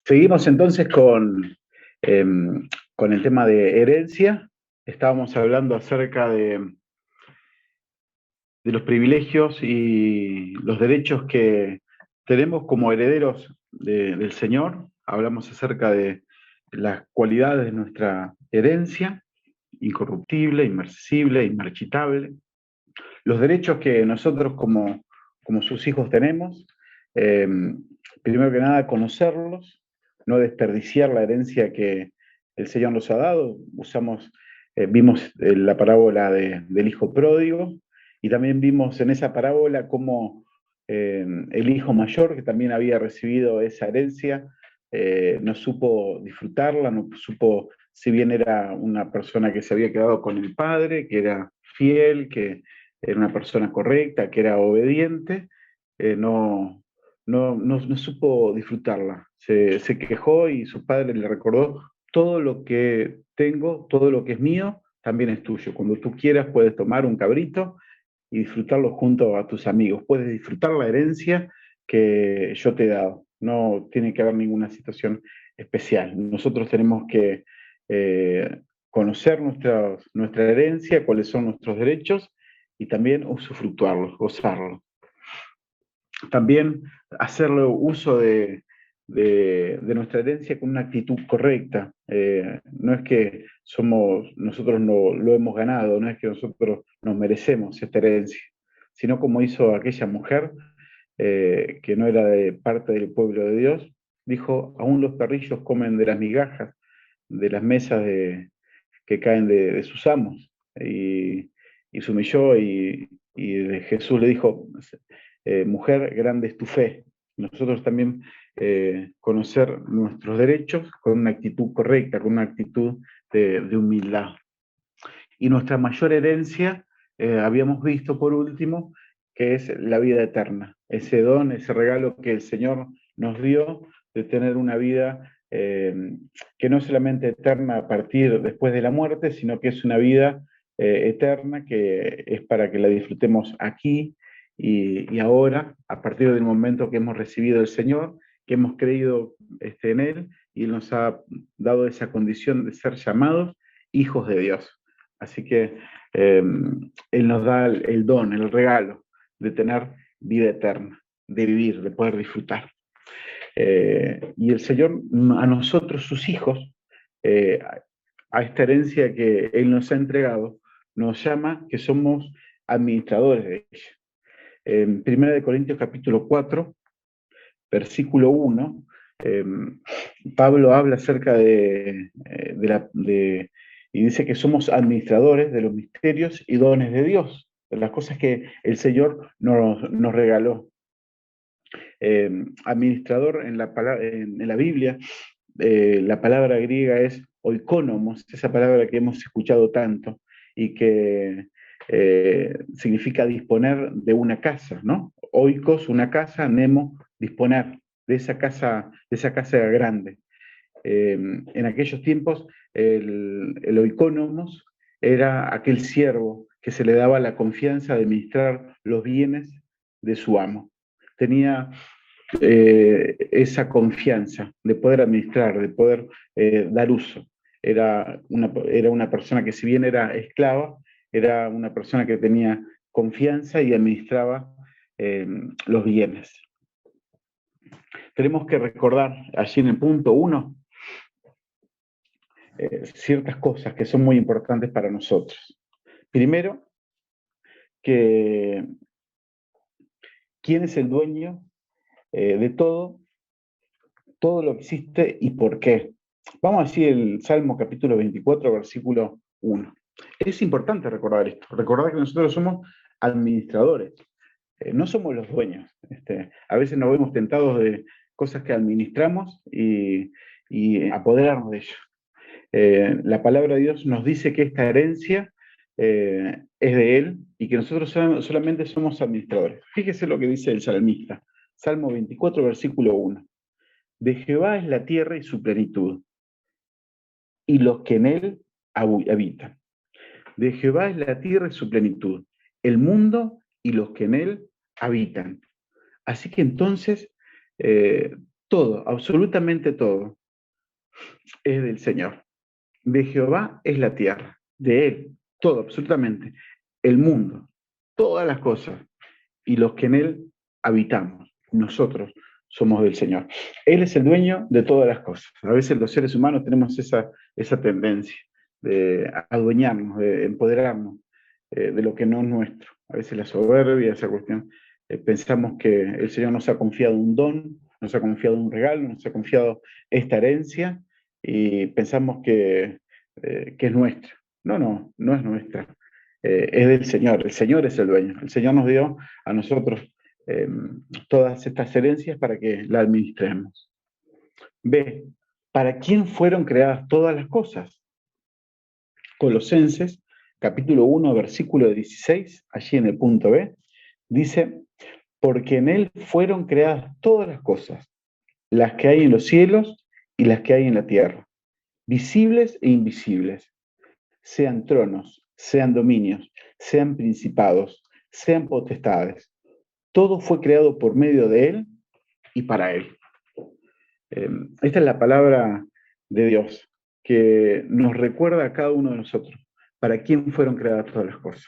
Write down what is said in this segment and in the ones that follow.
Seguimos entonces con el tema de herencia. Estábamos hablando acerca de los privilegios y los derechos que tenemos como herederos del Señor. Hablamos acerca de las cualidades de nuestra herencia, incorruptible, inmarcesible, inmarchitable. Los derechos que nosotros como sus hijos tenemos. eh, Primero que nada, conocerlos, no desperdiciar la herencia que el Señor nos ha dado. Vimos la parábola del hijo pródigo, y también vimos en esa parábola cómo el hijo mayor, que también había recibido esa herencia, no supo disfrutarla, no supo, si bien era una persona que se había quedado con el padre, que era fiel, que era una persona correcta, que era obediente, no supo disfrutarla. Se quejó y su padre le recordó: todo lo que tengo, todo lo que es mío, también es tuyo. Cuando tú quieras puedes tomar un cabrito y disfrutarlo junto a tus amigos. Puedes disfrutar la herencia que yo te he dado. No tiene que haber ninguna situación especial. Nosotros tenemos que conocer nuestra herencia, cuáles son nuestros derechos, y también usufructuarlos, gozarlos. También hacerle uso de nuestra herencia con una actitud correcta. No es que nosotros no lo hemos ganado, no es que nosotros nos merecemos esta herencia, sino como hizo aquella mujer que no era de parte del pueblo de Dios. Dijo: aún los perrillos comen de las migajas de las mesas que caen de sus amos. Y se humilló, y Jesús le dijo: mujer, grande es tu fe. Nosotros también conocer nuestros derechos con una actitud correcta, con una actitud de humildad. Y nuestra mayor herencia, habíamos visto por último, que es la vida eterna, ese don, ese regalo que el Señor nos dio de tener una vida que no solamente eterna a partir después de la muerte, sino que es una vida eterna, que es para que la disfrutemos aquí y ahora, a partir del momento que hemos recibido el Señor, que hemos creído en Él, y Él nos ha dado esa condición de ser llamados hijos de Dios. Así que Él nos da el don, el regalo de tener vida eterna, de vivir, de poder disfrutar. Y el Señor, a nosotros, sus hijos, eh, a esta herencia que Él nos ha entregado, nos llama que somos administradores de ella. En 1 Corintios capítulo 4, versículo 1, eh, Pablo habla acerca y dice que somos administradores de los misterios y dones de Dios, de las cosas que el Señor nos regaló. Administrador en la Biblia, la palabra griega es oikonomos, esa palabra que hemos escuchado tanto y que significa disponer de una casa, ¿no? Oikos, una casa; nemo, disponer de esa casa grande. En aquellos tiempos, el oikonomos era aquel siervo que se le daba la confianza de administrar los bienes de su amo. Tenía esa confianza de poder administrar, de poder dar uso. Era una persona que, si bien era esclava, era una persona que tenía confianza y administraba los bienes. Tenemos que recordar allí en el punto 1 ciertas cosas que son muy importantes para nosotros. Primero, que quién es el dueño de todo lo que existe y por qué. Vamos a decir el Salmo capítulo 24, versículo 1. Es importante recordar esto, recordar que nosotros somos administradores, no somos los dueños. A veces nos vemos tentados de cosas que administramos y apoderarnos de ello. La palabra de Dios nos dice que esta herencia es de Él y que nosotros solamente somos administradores. Fíjese lo que dice el salmista, Salmo 24, versículo 1. De Jehová es la tierra y su plenitud, y los que en él habitan. De Jehová es la tierra y su plenitud, el mundo y los que en él habitan. Así que entonces Todo, absolutamente todo, es del Señor. De Jehová es la tierra, de Él, todo, absolutamente. El mundo, todas las cosas y los que en Él habitamos. Nosotros somos del Señor. Él es el dueño de todas las cosas. A veces los seres humanos tenemos esa tendencia de adueñarnos, de empoderarnos de lo que no es nuestro. A veces la soberbia, esa cuestión. Pensamos que el Señor nos ha confiado un don, nos ha confiado un regalo, nos ha confiado esta herencia y pensamos que es nuestra. No, no, no es nuestra. Es del Señor. El Señor es el dueño. El Señor nos dio a nosotros eh, todas estas herencias para que la administremos. B. ¿Para quién fueron creadas todas las cosas? Colosenses, capítulo 1, versículo 16, allí en el punto B, dice, porque en Él fueron creadas todas las cosas, las que hay en los cielos y las que hay en la tierra, visibles e invisibles, sean tronos, sean dominios, sean principados, sean potestades. Todo fue creado por medio de Él y para Él. Esta es la palabra de Dios que nos recuerda a cada uno de nosotros para quién fueron creadas todas las cosas.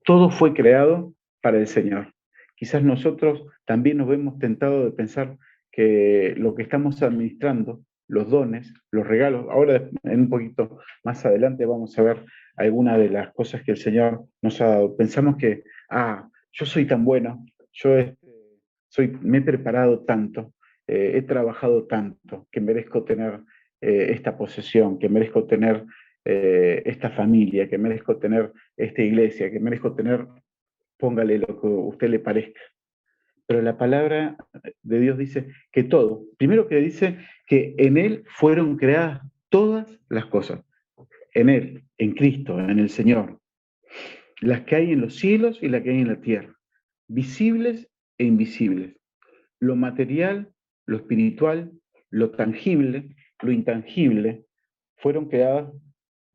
Todo fue creado para el Señor. Quizás nosotros también nos vemos tentados de pensar que lo que estamos administrando, los dones, los regalos, ahora en un poquito más adelante vamos a ver algunas de las cosas que el Señor nos ha dado. Pensamos que, yo soy tan bueno, yo me he preparado tanto, he trabajado tanto, que merezco tener esta posesión, que merezco tener esta familia, que merezco tener esta iglesia, que merezco tener, póngale lo que a usted le parezca. Pero la palabra de Dios dice que todo, primero que dice que en Él fueron creadas todas las cosas, en Él, en Cristo, en el Señor, las que hay en los cielos y las que hay en la tierra, visibles e invisibles, lo material, lo espiritual, lo tangible, lo intangible, fueron creadas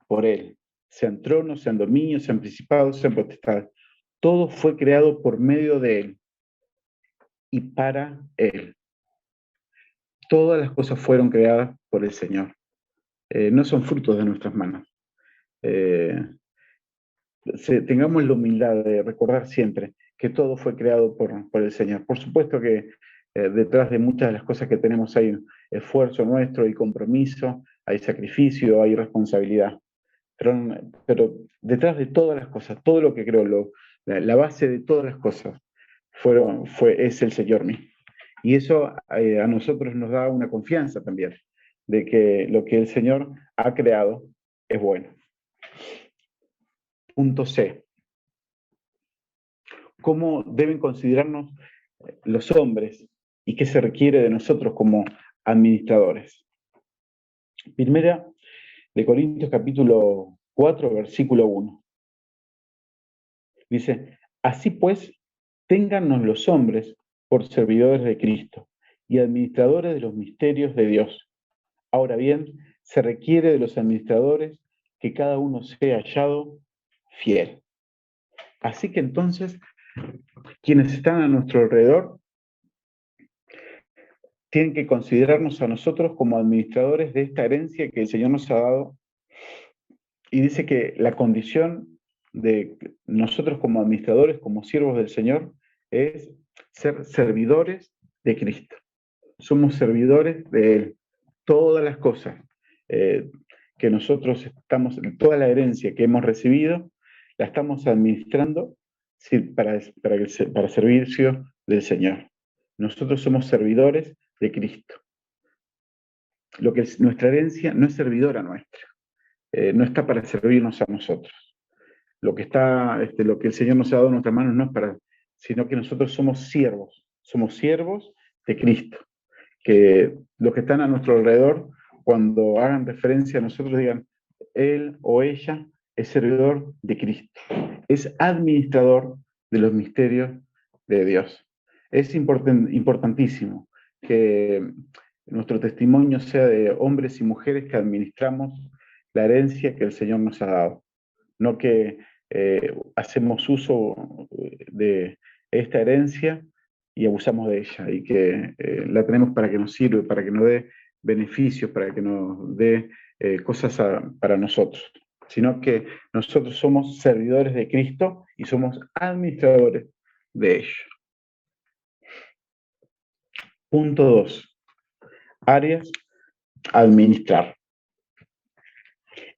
por Él, sean tronos, sean dominios, sean principados, sean potestades. Todo fue creado por medio de Él y para Él. Todas las cosas fueron creadas por el Señor. No son frutos de nuestras manos. Eh, tengamos la humildad de recordar siempre que todo fue creado por el Señor. Por supuesto que detrás de muchas de las cosas que tenemos hay esfuerzo nuestro, hay compromiso, hay sacrificio, hay responsabilidad. Pero detrás de todas las cosas, todo lo que creo, la base de todas las cosas es el Señor mismo. Y eso a nosotros nos da una confianza también, de que lo que el Señor ha creado es bueno. Punto C. ¿Cómo deben considerarnos los hombres y qué se requiere de nosotros como administradores? Primera de Corintios capítulo 4, versículo 1. Dice, así pues, téngannos los hombres por servidores de Cristo y administradores de los misterios de Dios. Ahora bien, se requiere de los administradores que cada uno sea hallado fiel. Así que entonces, quienes están a nuestro alrededor tienen que considerarnos a nosotros como administradores de esta herencia que el Señor nos ha dado. Y dice que la condición de nosotros como administradores, como siervos del Señor, es ser servidores de Cristo. Somos servidores de Él. Todas las cosas que nosotros toda la herencia que hemos recibido, la estamos administrando para servicio del Señor. Nosotros somos servidores de Cristo. Lo que es nuestra herencia no es servidora nuestra, no está para servirnos a nosotros. Lo que el Señor nos ha dado en nuestras manos no es para, sino que nosotros somos siervos de Cristo. Que los que están a nuestro alrededor, cuando hagan referencia a nosotros, digan, él o ella es servidor de Cristo, es administrador de los misterios de Dios. Es importantísimo que nuestro testimonio sea de hombres y mujeres que administramos la herencia que el Señor nos ha dado, no que hacemos uso de esta herencia y abusamos de ella, y que la tenemos para que nos sirve, para que nos dé beneficios, para que nos dé cosas para nosotros, sino que nosotros somos servidores de Cristo y somos administradores de ello. Punto 2. Áreas a administrar.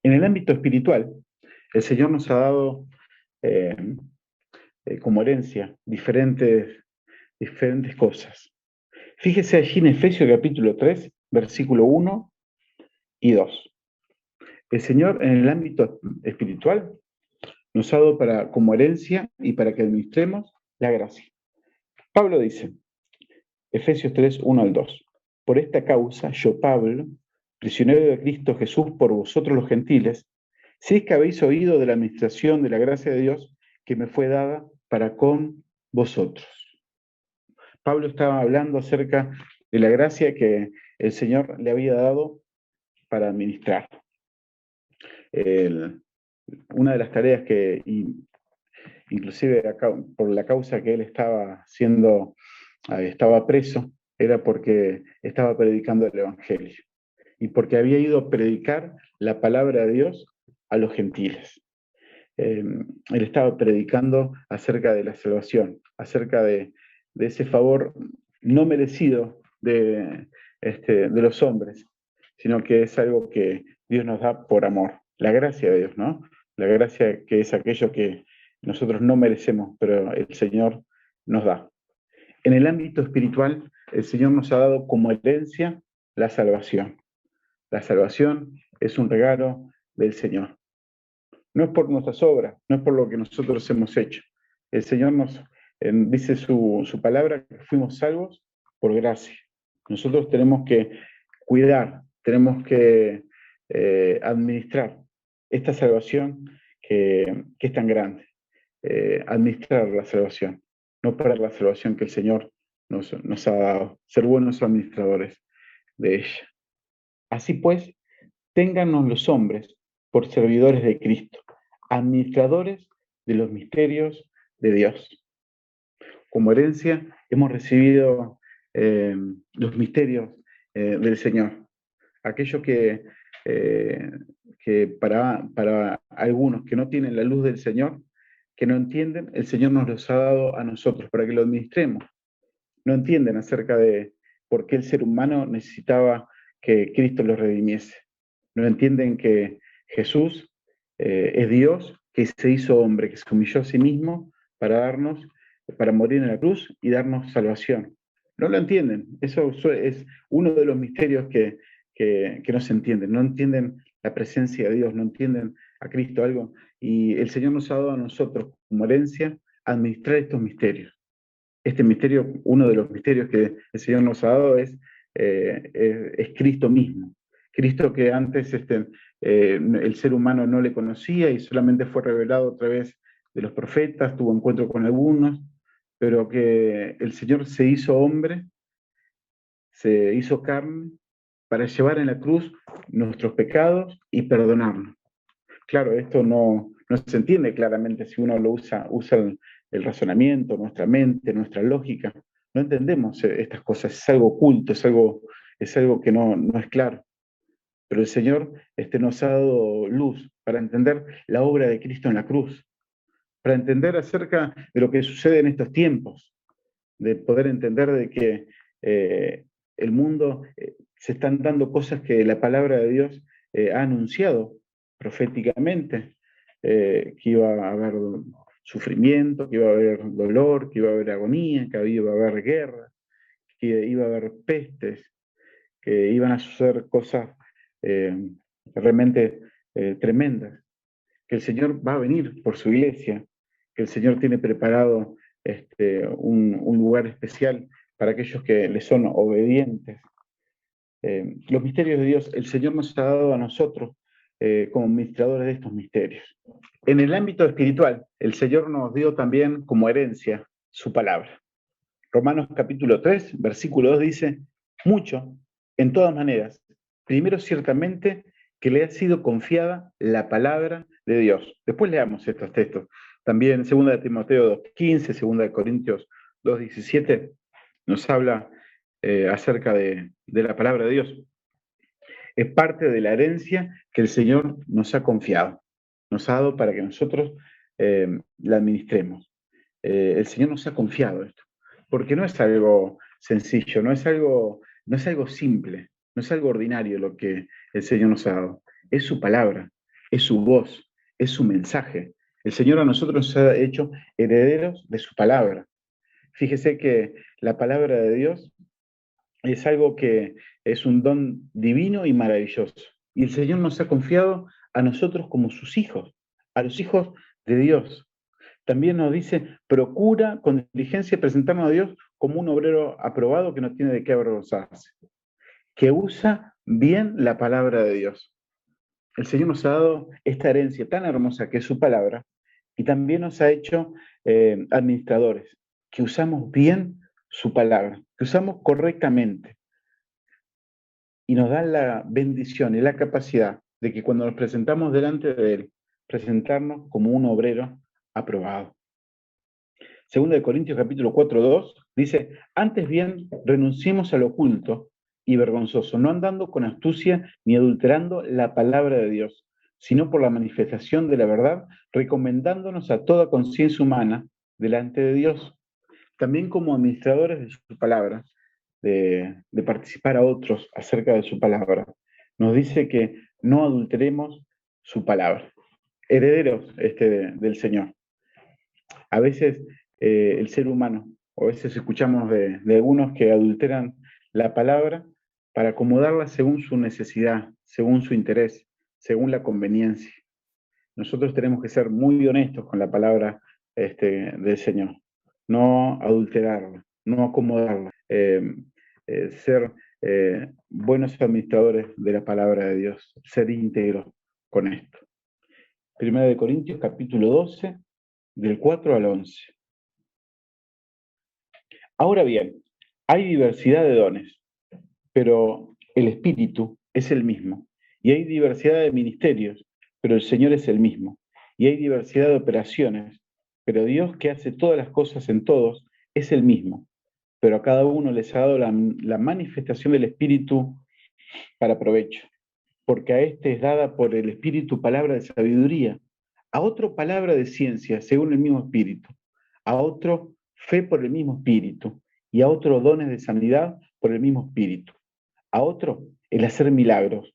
En el ámbito espiritual, el Señor nos ha dado eh, como herencia diferentes cosas. Fíjese allí en Efesios capítulo 3, versículo 1 y 2. El Señor en el ámbito espiritual nos ha dado como herencia y para que administremos la gracia. Pablo dice, Efesios 3, 1 al 2, por esta causa yo, Pablo, prisionero de Cristo Jesús por vosotros los gentiles, si es que habéis oído de la administración de la gracia de Dios que me fue dada para con vosotros. Pablo estaba hablando acerca de la gracia que el Señor le había dado para administrar. Una de las tareas que, inclusive por la causa que él estaba preso, era porque estaba predicando el Evangelio y porque había ido a predicar la palabra de Dios a los gentiles. Él estaba predicando acerca de la salvación, acerca de ese favor no merecido de los hombres, sino que es algo que Dios nos da por amor. La gracia de Dios, ¿no? La gracia que es aquello que nosotros no merecemos, pero el Señor nos da. En el ámbito espiritual, el Señor nos ha dado como herencia la salvación. La salvación es un regalo del Señor. No es por nuestras obras, no es por lo que nosotros hemos hecho. El Señor nos dice su palabra que fuimos salvos por gracia. Nosotros tenemos que cuidar, tenemos que administrar esta salvación que es tan grande. Administrar la salvación, no perder la salvación que el Señor nos ha dado, ser buenos administradores de ella. Así pues, téngannos los hombres por servidores de Cristo, administradores de los misterios de Dios. Como herencia hemos recibido los misterios del Señor, aquello que para algunos que no tienen la luz del Señor, que no entienden, el Señor nos los ha dado a nosotros para que lo administremos. No entienden acerca de por qué el ser humano necesitaba que Cristo los redimiese. No entienden que Jesús es Dios, que se hizo hombre, que se humilló a sí mismo para morir en la cruz y darnos salvación. No lo entienden. Eso es uno de los misterios que no se entienden. No entienden la presencia de Dios, no entienden a Cristo algo. Y el Señor nos ha dado a nosotros como herencia administrar estos misterios. Este misterio, uno de los misterios que el Señor nos ha dado es Cristo mismo. Cristo que antes el ser humano no le conocía y solamente fue revelado a través de los profetas, tuvo encuentro con algunos, pero que el Señor se hizo hombre, se hizo carne para llevar en la cruz nuestros pecados y perdonarnos. Claro, esto no se entiende claramente si uno lo usa el razonamiento, nuestra mente, nuestra lógica. No entendemos estas cosas, es algo oculto, es algo que no es claro. Pero el Señor nos ha dado luz para entender la obra de Cristo en la cruz, para entender acerca de lo que sucede en estos tiempos, de poder entender de que el mundo se están dando cosas que la palabra de Dios ha anunciado proféticamente, que iba a haber sufrimiento, que iba a haber dolor, que iba a haber agonía, que iba a haber guerra, que iba a haber pestes, que iban a suceder cosas realmente tremendas, que el Señor va a venir por su iglesia, que el Señor tiene preparado un lugar especial para aquellos que le son obedientes. Los misterios de Dios, el Señor nos ha dado a nosotros como administradores de estos misterios. En el ámbito espiritual, el Señor nos dio también como herencia su palabra. Romanos capítulo 3, versículo 2 dice, mucho, en todas maneras, primero ciertamente que le ha sido confiada la palabra de Dios. Después leamos estos textos. También 2 de Timoteo 2:15, 2 de Corintios 2:17. nos habla acerca de la palabra de Dios. Es parte de la herencia que el Señor nos ha confiado, nos ha dado para que nosotros la administremos. El Señor nos ha confiado esto, porque no es algo sencillo, no es algo simple, no es algo ordinario lo que el Señor nos ha dado. Es su palabra, es su voz, es su mensaje. El Señor a nosotros nos ha hecho herederos de su palabra. Fíjese que la palabra de Dios es algo que es un don divino y maravilloso. Y el Señor nos ha confiado a nosotros como sus hijos, a los hijos de Dios. También nos dice, procura con diligencia presentarnos a Dios como un obrero aprobado que no tiene de qué avergonzarse, que usa bien la palabra de Dios. El Señor nos ha dado esta herencia tan hermosa que es su palabra y también nos ha hecho administradores, que usamos bien su palabra, que usamos correctamente y nos da la bendición y la capacidad de que cuando nos presentamos delante de Él, presentarnos como un obrero aprobado. Segunda de Corintios capítulo 4:2 dice, antes bien renunciemos al oculto y vergonzoso, no andando con astucia ni adulterando la palabra de Dios, sino por la manifestación de la verdad, recomendándonos a toda conciencia humana delante de Dios. También como administradores de su palabra, de participar a otros acerca de su palabra, nos dice que no adulteremos su palabra, herederos del Señor. A veces el ser humano, o a veces escuchamos de algunos que adulteran la palabra para acomodarla según su necesidad, según su interés, según la conveniencia. Nosotros tenemos que ser muy honestos con la palabra del Señor, no adulterarla, no acomodarla, ser buenos administradores de la palabra de Dios, ser íntegros con esto. Primera de Corintios capítulo 12, del 4 al 11. Ahora bien, hay diversidad de dones, pero el Espíritu es el mismo. Y hay diversidad de ministerios, pero el Señor es el mismo. Y hay diversidad de operaciones, pero Dios que hace todas las cosas en todos es el mismo. Pero a cada uno les ha dado la manifestación del Espíritu para provecho. Porque a este es dada por el Espíritu palabra de sabiduría, a otro palabra de ciencia según el mismo Espíritu, a otro fe por el mismo Espíritu, y a otro dones de sanidad por el mismo Espíritu, a otro el hacer milagros,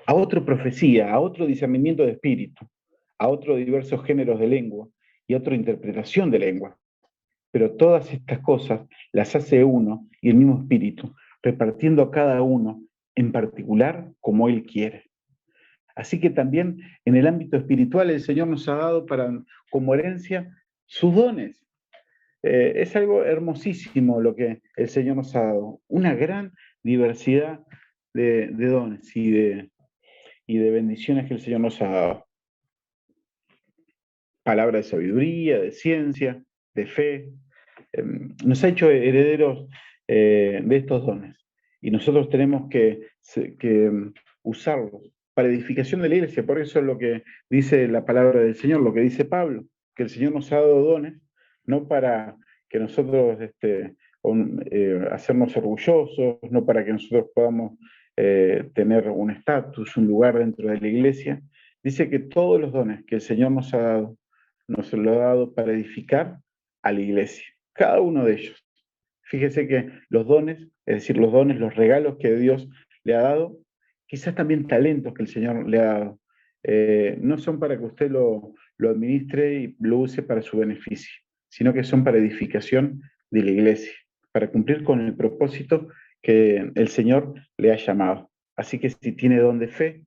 a otro profecía, a otro discernimiento de espíritu, a otro diversos géneros de lengua y a otro interpretación de lengua. Pero todas estas cosas las hace uno y el mismo Espíritu, repartiendo a cada uno en particular como Él quiere. Así que también en el ámbito espiritual el Señor nos ha dado como herencia sus dones. Es algo hermosísimo lo que el Señor nos ha dado, una gran diversidad de dones y de bendiciones que el Señor nos ha dado. Palabra de sabiduría, de ciencia, de fe. Nos ha hecho herederos de estos dones y nosotros tenemos que usarlos para edificación de la iglesia. Por eso es lo que dice la palabra del Señor, lo que dice Pablo, que el Señor nos ha dado dones, no para que nosotros hacernos orgullosos, no para que nosotros podamos tener un estatus, un lugar dentro de la iglesia. Dice que todos los dones que el Señor nos lo ha dado para edificar a la iglesia, cada uno de ellos. Fíjese que los dones, es decir, los dones, los regalos que Dios le ha dado, quizás también talentos que el Señor le ha dado, no son para que usted lo administre y lo use para su beneficio, sino que son para edificación de la iglesia, para cumplir con el propósito que el Señor le ha llamado. Así que si tiene don de fe,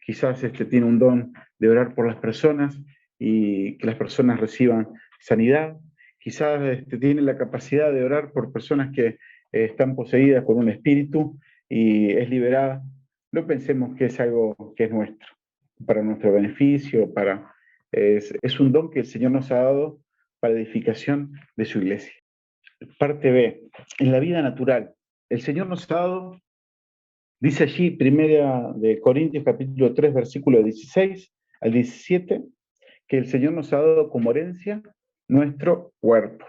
quizás tiene un don de orar por las personas y que las personas reciban sanidad, quizás tiene la capacidad de orar por personas que están poseídas por un espíritu y es liberada. No pensemos que es algo que es nuestro, para nuestro beneficio, es un don que el Señor nos ha dado para edificación de su iglesia. Parte B, en la vida natural, el Señor nos ha dado, dice allí, primera de Corintios capítulo 3, versículo 16 al 17, que el Señor nos ha dado como herencia nuestro cuerpo.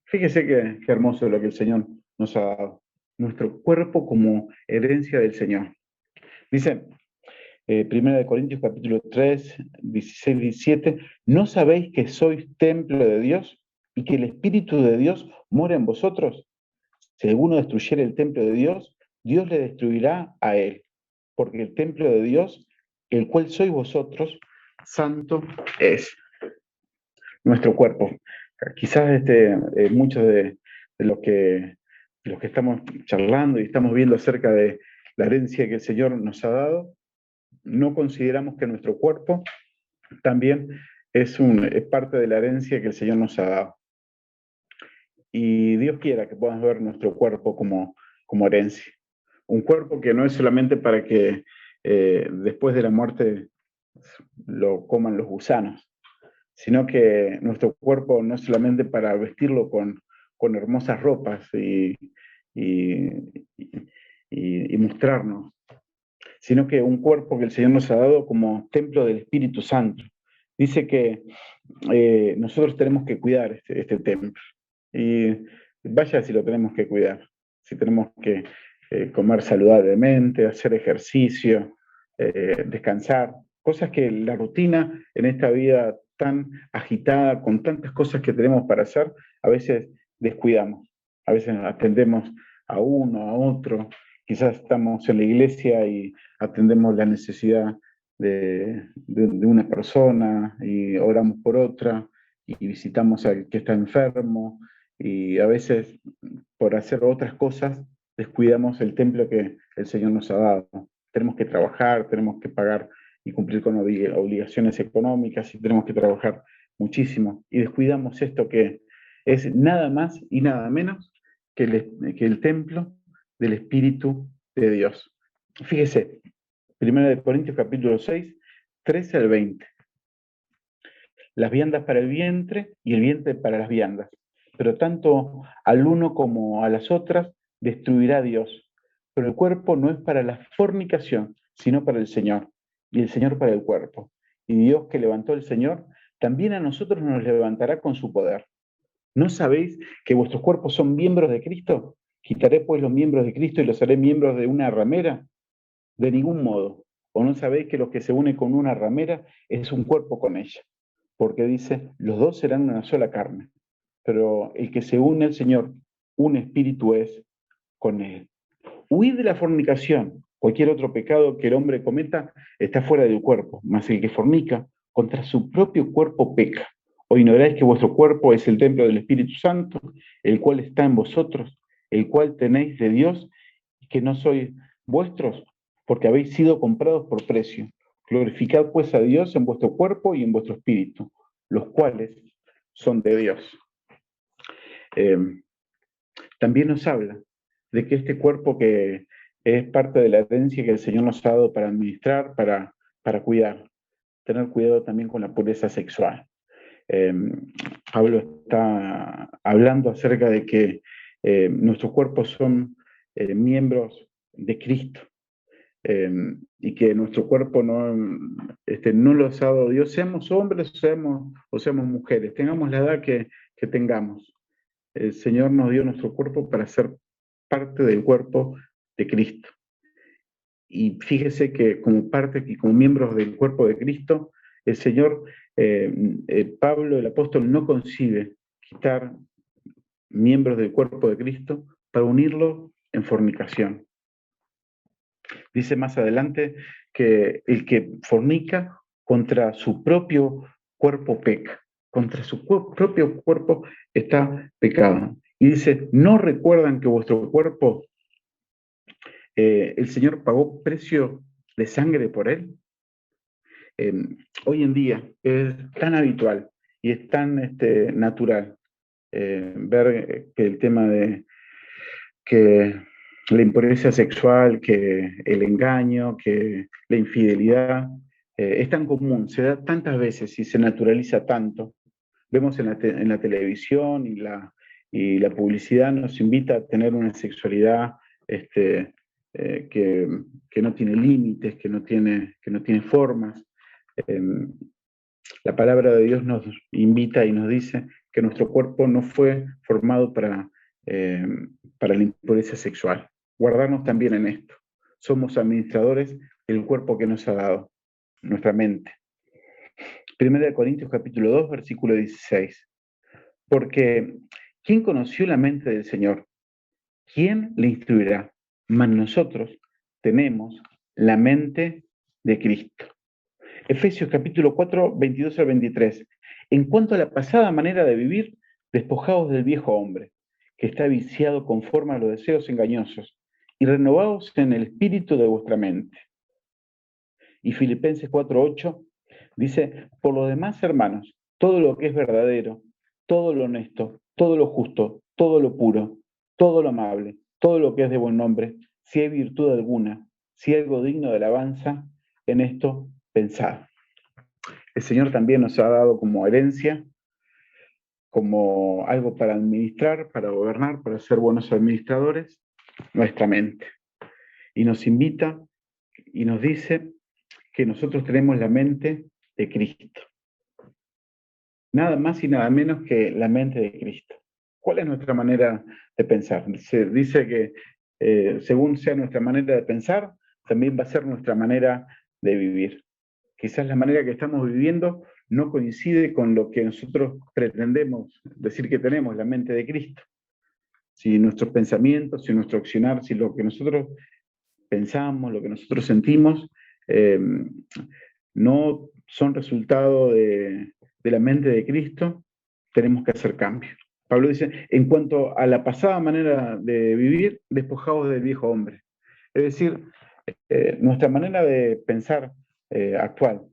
Fíjese qué hermoso lo que el Señor nos ha dado. Nuestro cuerpo como herencia del Señor. Dice, 1 Corintios capítulo 3, 16, 17, ¿no sabéis que sois templo de Dios y que el Espíritu de Dios mora en vosotros? Si alguno destruyera el templo de Dios, Dios le destruirá a él, porque el templo de Dios, el cual sois vosotros, santo es. Nuestro cuerpo. Quizás muchos de los que estamos charlando y estamos viendo acerca de la herencia que el Señor nos ha dado, no consideramos que nuestro cuerpo también es parte de la herencia que el Señor nos ha dado. Y Dios quiera que podamos ver nuestro cuerpo como herencia. Un cuerpo que no es solamente para que después de la muerte lo coman los gusanos, sino que nuestro cuerpo no es solamente para vestirlo con hermosas ropas y, y mostrarnos, sino que un cuerpo que el Señor nos ha dado como templo del Espíritu Santo. Dice que nosotros tenemos que cuidar este templo. Y vaya si lo tenemos que cuidar, si tenemos que comer saludablemente, hacer ejercicio, descansar, cosas que la rutina en esta vida tan agitada, con tantas cosas que tenemos para hacer, a veces descuidamos, a veces atendemos a uno, a otro, quizás estamos en la iglesia y atendemos la necesidad de una persona y oramos por otra y visitamos al que está enfermo y a veces por hacer otras cosas descuidamos el templo que el Señor nos ha dado. Tenemos que trabajar, tenemos que pagar y cumplir con obligaciones económicas y tenemos que trabajar muchísimo y descuidamos esto que es nada más y nada menos que el templo del Espíritu de Dios. Fíjese, 1 Corintios capítulo 6, 13 al 20. Las viandas para el vientre y el vientre para las viandas. Pero tanto al uno como a las otras destruirá Dios. Pero el cuerpo no es para la fornicación, sino para el Señor, y el Señor para el cuerpo. Y Dios que levantó el Señor, también a nosotros nos levantará con su poder. ¿No sabéis que vuestros cuerpos son miembros de Cristo? ¿Quitaré pues los miembros de Cristo y los haré miembros de una ramera? De ningún modo. ¿O no sabéis que lo que se une con una ramera es un cuerpo con ella? Porque dice, los dos serán una sola carne. Pero el que se une al Señor, un espíritu es con él. Huid de la fornicación. Cualquier otro pecado que el hombre cometa está fuera del cuerpo, mas el que fornica contra su propio cuerpo peca. ¿O ignoráis que vuestro cuerpo es el templo del Espíritu Santo, el cual está en vosotros, el cual tenéis de Dios, y que no sois vuestros, porque habéis sido comprados por precio? Glorificad pues a Dios en vuestro cuerpo y en vuestro espíritu, los cuales son de Dios. Eh, También nos habla de que este cuerpo que es parte de la herencia que el Señor nos ha dado para administrar, para cuidar, tener cuidado también con la pureza sexual. Eh, Pablo está hablando acerca de que nuestros cuerpos son miembros de Cristo y que nuestro cuerpo no lo ha dado Dios, seamos hombres o seamos mujeres, tengamos la edad que tengamos. El Señor nos dio nuestro cuerpo para ser parte del cuerpo de Cristo. Y fíjese que como parte y como miembros del cuerpo de Cristo, el Señor, Pablo, el apóstol, no concibe quitar miembros del cuerpo de Cristo para unirlo en fornicación. Dice más adelante que el que fornica contra su propio cuerpo peca, contra su propio cuerpo está pecado. Y dice, ¿no recuerdan que vuestro cuerpo, el Señor pagó precio de sangre por él? Eh, Hoy en día es tan habitual y es tan natural ver que el tema de que la impureza sexual, que el engaño, que la infidelidad, es tan común, se da tantas veces y se naturaliza tanto. Vemos en la televisión y la publicidad nos invita a tener una sexualidad que no tiene límites, que no tiene formas. La palabra de Dios nos invita y nos dice que nuestro cuerpo no fue formado para la impureza sexual. Guardarnos también en esto. Somos administradores del cuerpo que nos ha dado, nuestra mente. 1 Corintios capítulo 2, versículo 16. Porque, ¿quién conoció la mente del Señor? ¿Quién le instruirá? Mas nosotros tenemos la mente de Cristo. Efesios capítulo 4, 22 al 23. En cuanto a la pasada manera de vivir, despojaos del viejo hombre, que está viciado conforme a los deseos engañosos, y renovaos en el espíritu de vuestra mente. Y Filipenses 4, 8 dice, por lo demás, hermanos, todo lo que es verdadero, todo lo honesto, todo lo justo, todo lo puro, todo lo amable, todo lo que es de buen nombre, si hay virtud alguna, si hay algo digno de alabanza, en esto pensad. El Señor también nos ha dado como herencia, como algo para administrar, para gobernar, para ser buenos administradores, nuestra mente. Y nos invita y nos dice que nosotros tenemos la mente de Cristo. Nada más y nada menos que la mente de Cristo. ¿Cuál es nuestra manera de pensar? Se dice que según sea nuestra manera de pensar, también va a ser nuestra manera de vivir. Quizás la manera que estamos viviendo no coincide con lo que nosotros pretendemos decir que tenemos, la mente de Cristo. Si nuestros pensamientos, si nuestro accionar, si lo que nosotros pensamos, lo que nosotros sentimos, no son resultado de la mente de Cristo, tenemos que hacer cambios. Pablo dice, en cuanto a la pasada manera de vivir, despojados del viejo hombre. Es decir, nuestra manera de pensar actual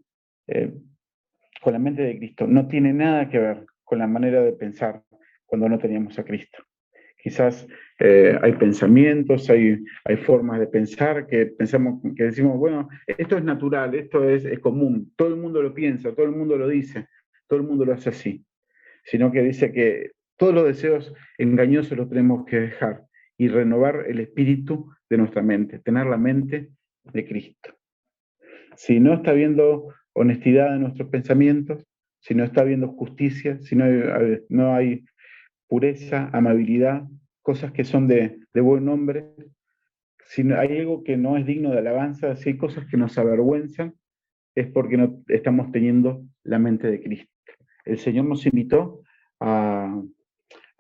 con la mente de Cristo no tiene nada que ver con la manera de pensar cuando no teníamos a Cristo. Quizás hay pensamientos, hay formas de pensar que pensamos, que decimos, bueno, esto es natural, esto es común, todo el mundo lo piensa, todo el mundo lo dice, todo el mundo lo hace así. Sino que dice que todos los deseos engañosos los tenemos que dejar y renovar el espíritu de nuestra mente, tener la mente de Cristo. Si no está habiendo honestidad en nuestros pensamientos, si no está habiendo justicia, si no hay pureza, amabilidad, cosas que son de buen nombre, si hay algo que no es digno de alabanza, si hay cosas que nos avergüenzan, es porque no estamos teniendo la mente de Cristo. El Señor nos invitó a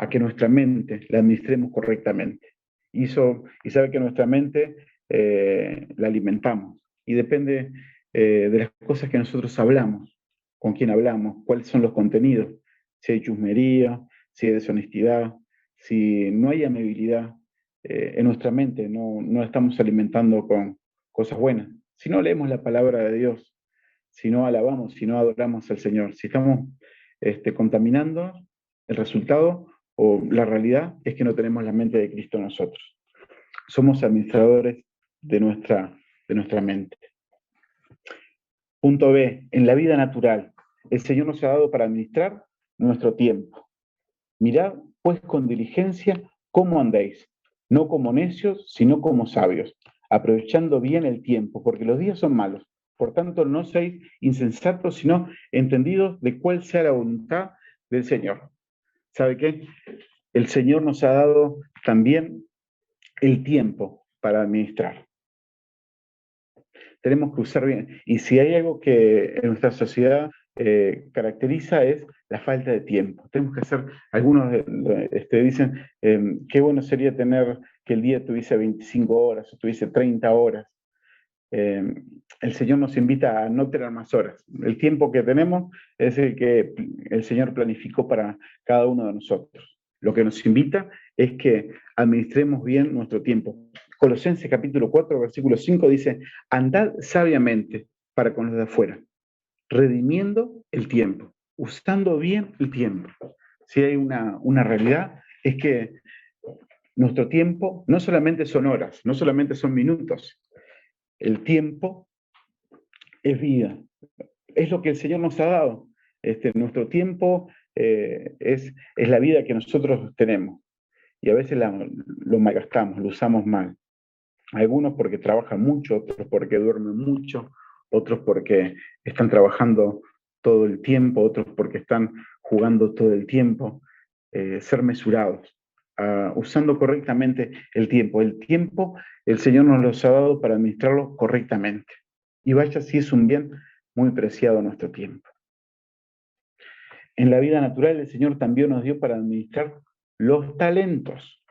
que nuestra mente la administremos correctamente. Y sabe que nuestra mente la alimentamos. Y depende de las cosas que nosotros hablamos, con quién hablamos, cuáles son los contenidos, si hay chusmería, si hay deshonestidad, si no hay amabilidad en nuestra mente, no estamos alimentando con cosas buenas. Si no leemos la palabra de Dios, si no alabamos, si no adoramos al Señor, si estamos contaminando, el resultado o la realidad es que no tenemos la mente de Cristo nosotros. Somos administradores de nuestra mente. Punto B, en la vida natural, el Señor nos ha dado para administrar nuestro tiempo. Mirad, pues, con diligencia cómo andéis, no como necios, sino como sabios, aprovechando bien el tiempo, porque los días son malos. Por tanto, no seáis insensatos, sino entendidos de cuál sea la voluntad del Señor. ¿Sabe qué? El Señor nos ha dado también el tiempo para administrar. Tenemos que usar bien. Y si hay algo que en nuestra sociedad caracteriza es la falta de tiempo. Tenemos que hacer, algunos dicen, qué bueno sería tener que el día tuviese 25 horas o tuviese 30 horas. El Señor nos invita a no tener más horas. El tiempo que tenemos es el que el Señor planificó para cada uno de nosotros. Lo que nos invita es que administremos bien nuestro tiempo. Colosenses capítulo 4, versículo 5 dice, andad sabiamente para con los de afuera, redimiendo el tiempo, usando bien el tiempo. Si hay una realidad, es que nuestro tiempo no solamente son horas, no solamente son minutos. El tiempo es vida, es lo que el Señor nos ha dado. Nuestro tiempo es la vida que nosotros tenemos y a veces lo malgastamos, lo usamos mal. Algunos porque trabajan mucho, otros porque duermen mucho, otros porque están trabajando todo el tiempo, otros porque están jugando todo el tiempo. Ser mesurados, usando correctamente el tiempo. El tiempo el Señor nos los ha dado para administrarlo correctamente. Y vaya si es un bien muy preciado nuestro tiempo. En la vida natural el Señor también nos dio para administrar los talentos.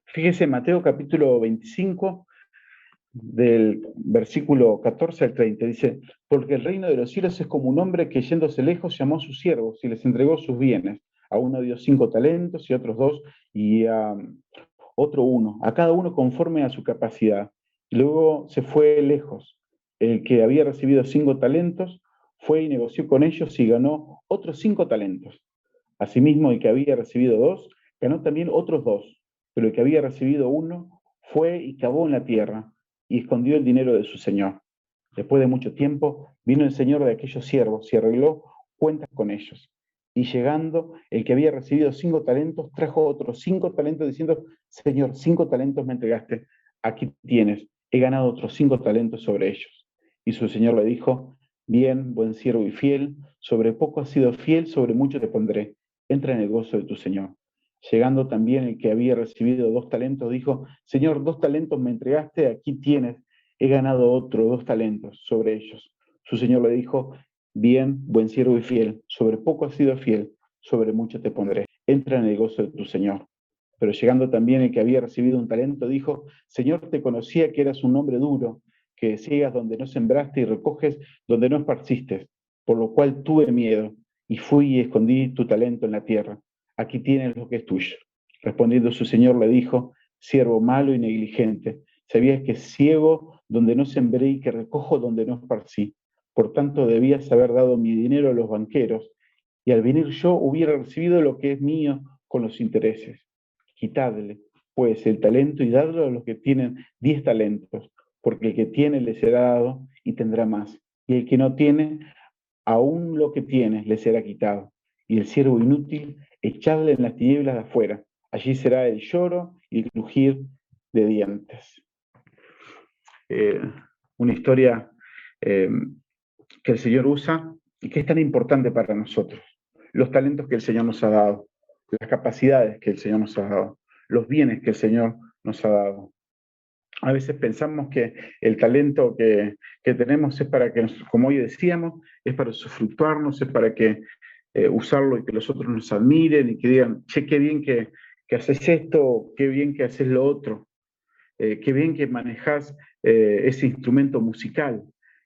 Fíjese, Mateo capítulo 25, del versículo 14 al 30, dice, porque el reino de los cielos es como un hombre que yéndose lejos llamó a sus siervos y les entregó sus bienes. A uno dio 5 talentos y a otros 2 y a otro 1, a cada uno conforme a su capacidad. Y luego se fue lejos. El que había recibido 5 talentos fue y negoció con ellos y ganó otros 5 talentos. Asimismo, el que había recibido 2 ganó también otros 2, pero el que había recibido 1 fue y cavó en la tierra y escondió el dinero de su señor. Después de mucho tiempo, vino el señor de aquellos siervos y arregló cuentas con ellos. Y llegando, el que había recibido 5 talentos, trajo otros 5 talentos diciendo, Señor, 5 talentos me entregaste, aquí tienes, he ganado otros 5 talentos sobre ellos. Y su señor le dijo, bien, buen siervo y fiel, sobre poco has sido fiel, sobre mucho te pondré, entra en el gozo de tu señor. Llegando también el que había recibido 2 talentos, dijo, Señor, 2 talentos me entregaste, aquí tienes, he ganado otro 2 talentos sobre ellos. Su señor le dijo, bien, buen siervo y fiel, sobre poco has sido fiel, sobre mucho te pondré. Entra en el gozo de tu señor. Pero llegando también el que había recibido un talento, dijo, Señor, te conocía que eras un hombre duro, que ciegas donde no sembraste y recoges donde no esparciste, por lo cual tuve miedo y fui y escondí tu talento en la tierra. Aquí tienes lo que es tuyo. Respondiendo su señor le dijo, siervo malo y negligente, sabías que ciego donde no sembré y que recojo donde no esparcí. Por tanto, debías haber dado mi dinero a los banqueros, y al venir yo hubiera recibido lo que es mío con los intereses. Quitadle, pues, el talento y dadlo a los que tienen 10 talentos, porque el que tiene le será dado y tendrá más, y el que no tiene, aún lo que tiene le será quitado. Y el siervo inútil, echadle en las tinieblas de afuera, allí será el lloro y el crujir de dientes. Eh, una historia eh, que el Señor usa y que es tan importante para nosotros. Los talentos que el Señor nos ha dado, las capacidades que el Señor nos ha dado, los bienes que el Señor nos ha dado. A veces pensamos que el talento que tenemos es para que, como hoy decíamos, es para usufructuarnos, es para que usarlo y que los otros nos admiren y que digan, che, qué bien que haces esto, qué bien que haces lo otro, qué bien que manejas ese instrumento musical,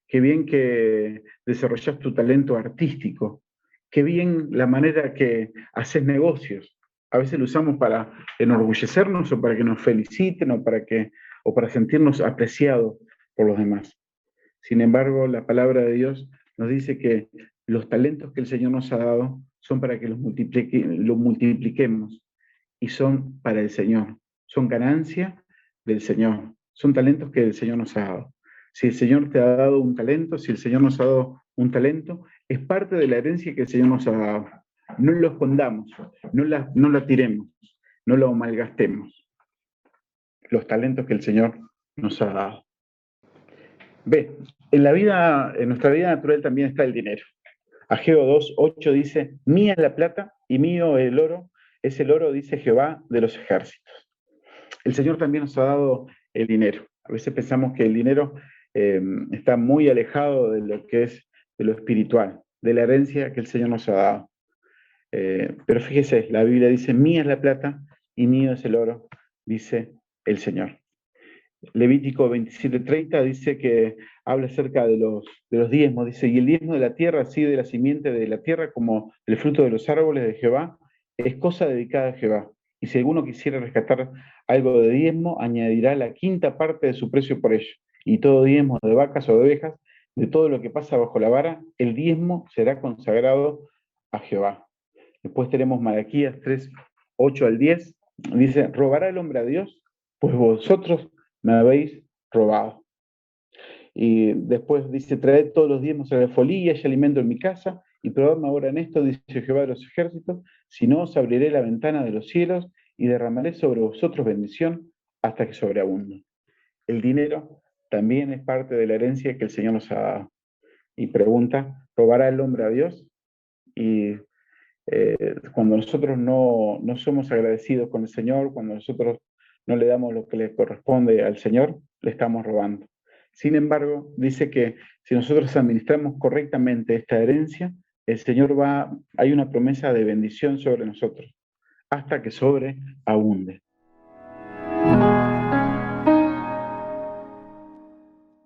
qué bien que desarrollas tu talento artístico, qué bien la manera que haces negocios. A veces lo usamos para enorgullecernos o para que nos feliciten o para sentirnos apreciados por los demás. Sin embargo, la palabra de Dios nos dice que los talentos que el Señor nos ha dado son para que los multipliquemos y son para el Señor, son ganancia del Señor, son talentos que el Señor nos ha dado. Si el Señor te ha dado un talento, si el Señor nos ha dado un talento, es parte de la herencia que el Señor nos ha dado. No lo escondamos, no la tiremos, no lo malgastemos. Los talentos que el Señor nos ha dado. B, en nuestra vida natural también está el dinero. Ageo 2:8 dice, mía es la plata y mío el oro, es el oro, dice Jehová de los ejércitos. El Señor también nos ha dado el dinero. A veces pensamos que el dinero está muy alejado de lo que es de lo espiritual, de la herencia que el Señor nos ha dado. Pero fíjese, la Biblia dice, mía es la plata y mío es el oro, dice el Señor. Levítico 27:30 dice que habla acerca de los diezmos, dice, y el diezmo de la tierra, así de la simiente de la tierra como el fruto de los árboles de Jehová, es cosa dedicada a Jehová. Y si alguno quisiera rescatar algo de diezmo, añadirá la quinta parte de su precio por ello. Y todo diezmo de vacas o de ovejas, de todo lo que pasa bajo la vara, el diezmo será consagrado a Jehová. Después tenemos Malaquías 3:8 al 10, dice, ¿robará el hombre a Dios? Pues vosotros me habéis robado. Y después dice, traed todos los diezmos a la folía y alimento en mi casa, y probadme ahora en esto, dice Jehová de los ejércitos, si no os abriré la ventana de los cielos y derramaré sobre vosotros bendición hasta que sobreabunde. El dinero también es parte de la herencia que el Señor nos ha dado. Y pregunta, ¿robará el hombre a Dios? Y Cuando nosotros no somos agradecidos con el Señor, cuando nosotros no le damos lo que le corresponde al Señor, le estamos robando. Sin embargo, dice que si nosotros administramos correctamente esta herencia, el Señor hay una promesa de bendición sobre nosotros, hasta que sobreabunde.